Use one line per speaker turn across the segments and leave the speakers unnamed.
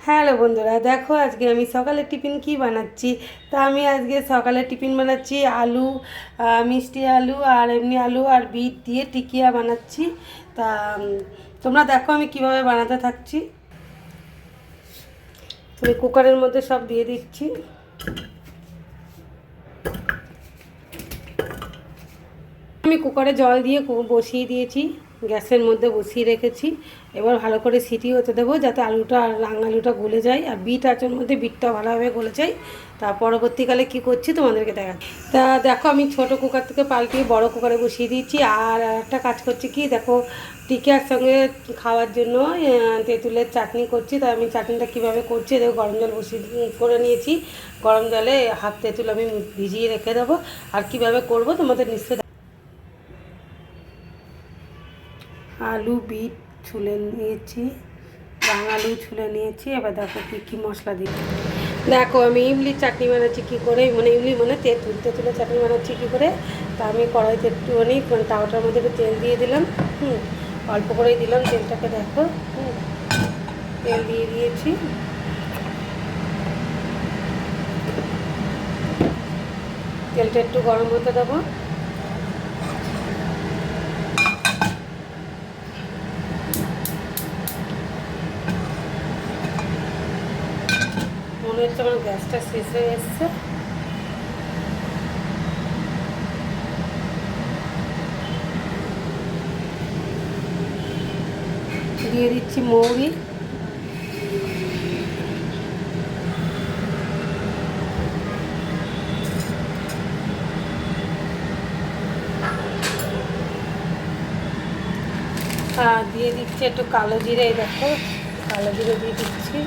Hello বন্ধুরা, দেখো আজকে আমি সকালের টিফিন কি বানাচ্ছি। তা আমি আজকে সকালের টিফিন বানাচ্ছি আলু, মিষ্টি আলু আর এমনি আলু আর বিট দিয়ে টিকিয়া বানাচ্ছি। তা তোমরা দেখো আমি কিভাবে বানাতে থাকছি। আমি কুকারের মধ্যে সব দিয়ে দিচ্ছি। আমি কুকারে জল দিয়ে বসিয়ে দিয়েছি, গ্যাসের মধ্যে বসিয়ে রেখেছি। এবার ভালো করে সিটি হতে দেবো যাতে আলুটা আর আলুটা গলে যায়, আর বিট আচার মধ্যে বিটটা ভালোভাবে গলে যায়। তা পরবর্তীকালে কি করছি তোমাদেরকে দেখা। তা দেখো আমি ছোট কুকার থেকে পাল্টিয়ে বড় কুকারে বসিয়ে দিয়েছি। আর একটা কাজ করছি কি দেখো, টিকিয়ার সঙ্গে খাওয়ার জন্য তেঁতুলের চাটনি করছি। তা আমি চাটনিটা কীভাবে করছি দেখো, গরম জল বসিয়ে করে নিয়েছি। গরম জলে হাফ তেঁতুল আমি ভিজিয়ে রেখে দেবো। আর কীভাবে করবো তোমাদের নিশ্চয়ই। আলু বিট ছুলে নিয়েছি, আলু ছুলে নিয়েছি। এবার দেখো কী কী মশলা দিই। দেখো আমি ইমলির চাটনি বানাচ্ছি কী করে, ইমলি তেঁতুলের চাটনি বানাচ্ছি কী করে। তা আমি কড়াইতে একটুখানি তাওয়াটার মধ্যে একটু তেল দিয়ে দিলাম। অল্প করেই দিলাম তেলটাকে, দেখো তেল দিয়ে দিয়েছি। তেলটা একটু গরম হতে দেবো। মনে হচ্ছে আমার গ্যাসটা শেষ হয়ে এসছে। দিয়ে দিচ্ছি মৌরি, আর দিয়ে দিচ্ছি একটু কালো জিরে। দেখো কালো জিরে দিয়ে দিচ্ছি।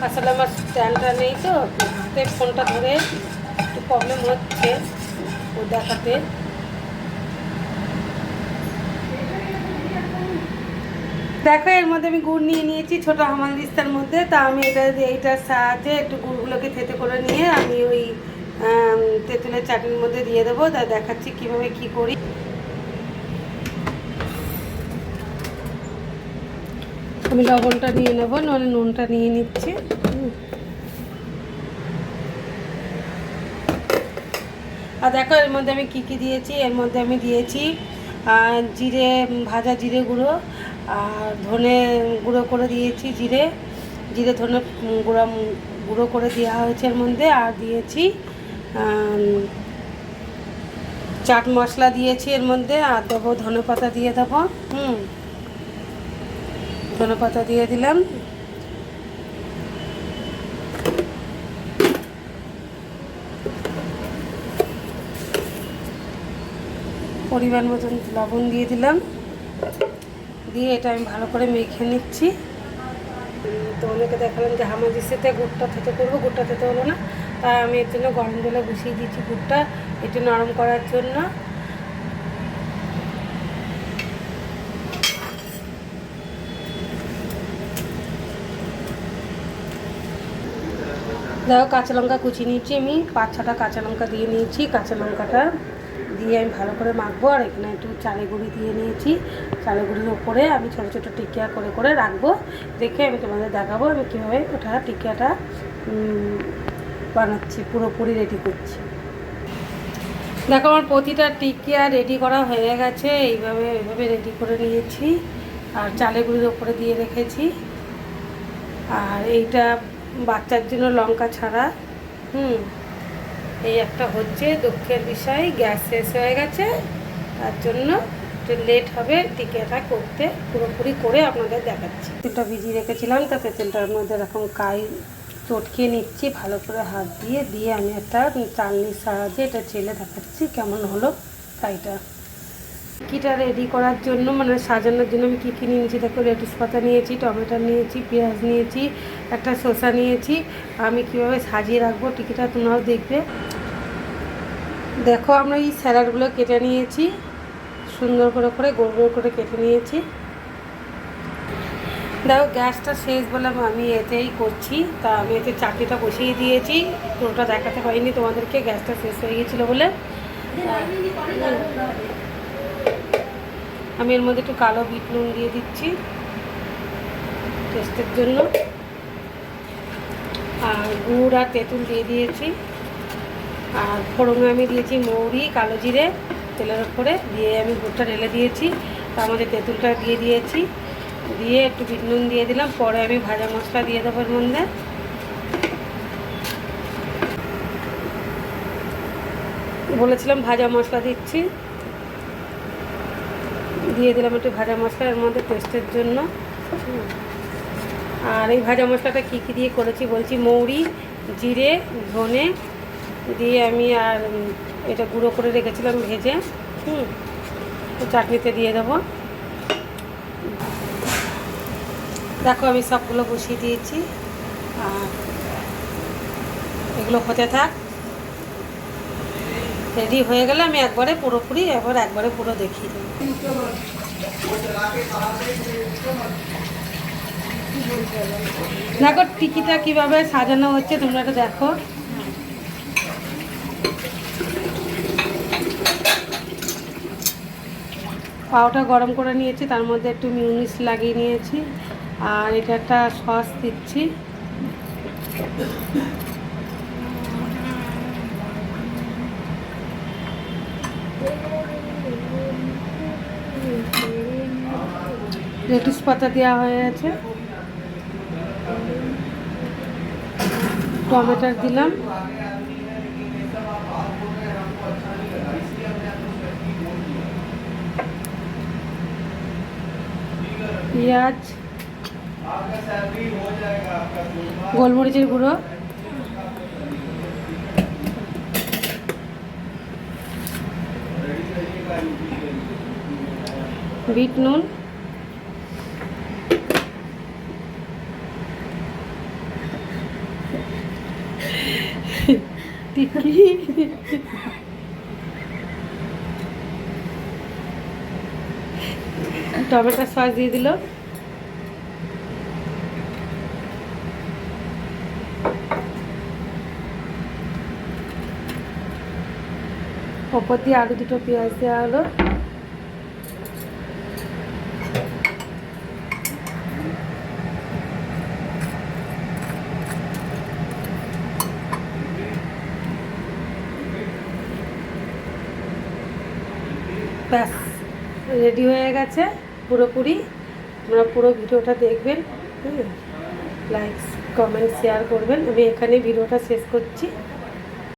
আসলে আমার স্ট্যান্ডটা নেই তো, হাতে ফোনটা ধরে একটু প্রবলেম হচ্ছে ও দেখাতে। দেখো এর মধ্যে আমি গুড় নিয়ে নিয়েছি ছোটো হামানদিস্তার মধ্যে। তা আমি এইটার সাহায্যে একটু গুড়গুলোকে থেতে করে নিয়ে আমি ওই তেঁতুলের চাটনির মধ্যে দিয়ে দেবো। তা দেখাচ্ছি কীভাবে কী করি। আমি লবণটা নিয়ে নেবো, নুনটা নিয়ে নিচ্ছি। আর দেখো এর মধ্যে আমি কী দিয়েছি। এর মধ্যে আমি দিয়েছি জিরে, ভাজা জিরে গুঁড়ো, আর ধনে গুঁড়ো করে দিয়েছি। জিরে ধনে গুঁড়ো করে দেওয়া হয়েছে এর মধ্যে। আর দিয়েছি চাট মশলা দিয়েছি এর মধ্যে। আর দেবো ধনেপাতা দিয়ে দেবো। ধনেপাতা দিয়ে দিলাম। পরিমাণ মতন লবণ দিয়ে দিলাম। দিয়ে এটা আমি ভালো করে মেখে নিচ্ছি। তো অনেকে দেখালাম যে হামাদিস্তাতে গুড়টা থেতে করবো, গুড়টা থেতে হলো না। তাই আমি এর জন্য গরম জলে বসিয়ে দিচ্ছি গুড়টা একটু নরম করার জন্য। দেখো কাঁচা লঙ্কা কুচি নিয়েছি, আমি 5-6টা কাঁচা লঙ্কা দিয়ে নিয়েছি। কাঁচা লঙ্কাটা দিয়ে আমি ভালো করে মাখবো। আর এখানে একটু চালের গুঁড়ি দিয়ে নিয়েছি। চালের গুঁড়ির ওপরে আমি ছোটো ছোটো টিকিয়া করে করে রাখবো। রেখে আমি তোমাদের দেখাবো আমি কীভাবে ওটা টিকিয়াটা বানাচ্ছি, পুরোপুরি রেডি করছি। দেখো আমার প্রতিটা টিকিয়া রেডি করা হয়ে গেছে। এইভাবে রেডি করে নিয়েছি। আর চালের গুঁড়ির ওপরে দিয়ে রেখেছি। আর এইটা বাচ্চার জন্য লঙ্কা ছাড়া। এই একটা হচ্ছে দুঃখের বিষয়, গ্যাস শেষ হয়ে গেছে, তার জন্য একটু লেট হবে টিকিয়াটা করতে। পুরোপুরি করে আপনাদের দেখাচ্ছি। তেলটা ভিজিয়ে রেখেছিলাম, তাতে তেলটার মধ্যে এরকম চটকিয়ে নিচ্ছি ভালো করে হাত দিয়ে আমি একটা চালনির সাহায্যে এটা চেলে দেখাচ্ছি কেমন হলো কাইটা। টিকিটা রেডি করার জন্য সাজানোর জন্য আমি কী নিয়েছি দেখো, লেটুস পাতা নিয়েছি, টমেটো নিয়েছি, পেঁয়াজ নিয়েছি, একটা শসা নিয়েছি। আমি কীভাবে সাজিয়ে রাখবো টিকিটা তোমরাও দেখবে। দেখো আমরা এই স্যালাডগুলো কেটে নিয়েছি, সুন্দর করে গোল গোল করে কেটে নিয়েছি। দেখো গ্যাসটা শেষ বলে আমি এতেই করছি, তা আমি এতে চাটনিটা বসিয়ে দিয়েছি, পুরোটা দেখাতে পারিনি তোমাদেরকে, গ্যাসটা শেষ হয়ে গেছিলো বলে। আমি এর মধ্যে একটু কালো বিট নুন দিয়ে দিচ্ছি টেস্টের জন্য, আর গুড় আর তেঁতুল দিয়ে দিয়েছি, আর ফোড়নে আমি দিয়েছি মৌরি, কালো জিরে তেলের ওপরে দিয়ে আমি গুড়টা ঢেলে দিয়েছি, তার মধ্যে তেঁতুলটা দিয়ে দিয়েছি, দিয়ে একটু বিট নুন দিয়ে দিলাম, পরে আমি ভাজা মশলা দিয়ে দেবো এর মধ্যে। বলেছিলাম ভাজা মশলা দিচ্ছি, দিয়ে দিলাম একটু ভাজা মশলা এর মধ্যে টেস্টের জন্য। আর এই ভাজা মশলাটা কী কী দিয়ে করেছি বলছি, মৌরি, জিরে, ধনে দিয়ে আমি আর এটা গুঁড়ো করে রেখেছিলাম ভেজে, চাটনিতে দিয়ে দেবো। দেখো আমি সবগুলো বসিয়ে দিয়েছি, আর এগুলো হতে থাক, রেডি হয়ে গেলে আমি একবারে পুরোপুরি একবারে পুরো দেখিয়ে দেবো। দেখো টিকিটা কিভাবে সাজানো হচ্ছে তোমরা এটা দেখো। পাওটা গরম করে নিয়েছি, তার মধ্যে একটু মিউনিস লাগিয়ে নিয়েছি, আর এটা একটা সস দিচ্ছি। লেটুস পাতা দেওয়া হয়ে আছে, টমেটো দিলাম, পেঁয়াজ, গোলমরিচের গুঁড়ো, বিট নুন, টিকি, টমেটো সস দিয়ে দিল, ওপর দিয়ে আরও দুটো পেঁয়াজ দেওয়া হলো, ব্যাস রেডি হয়ে গেছে পুরোপুরি। আপনারা পুরো ভিডিওটা দেখবেন, লাইক কমেন্ট শেয়ার করবেন। আমি এখানে ভিডিওটা শেষ করছি।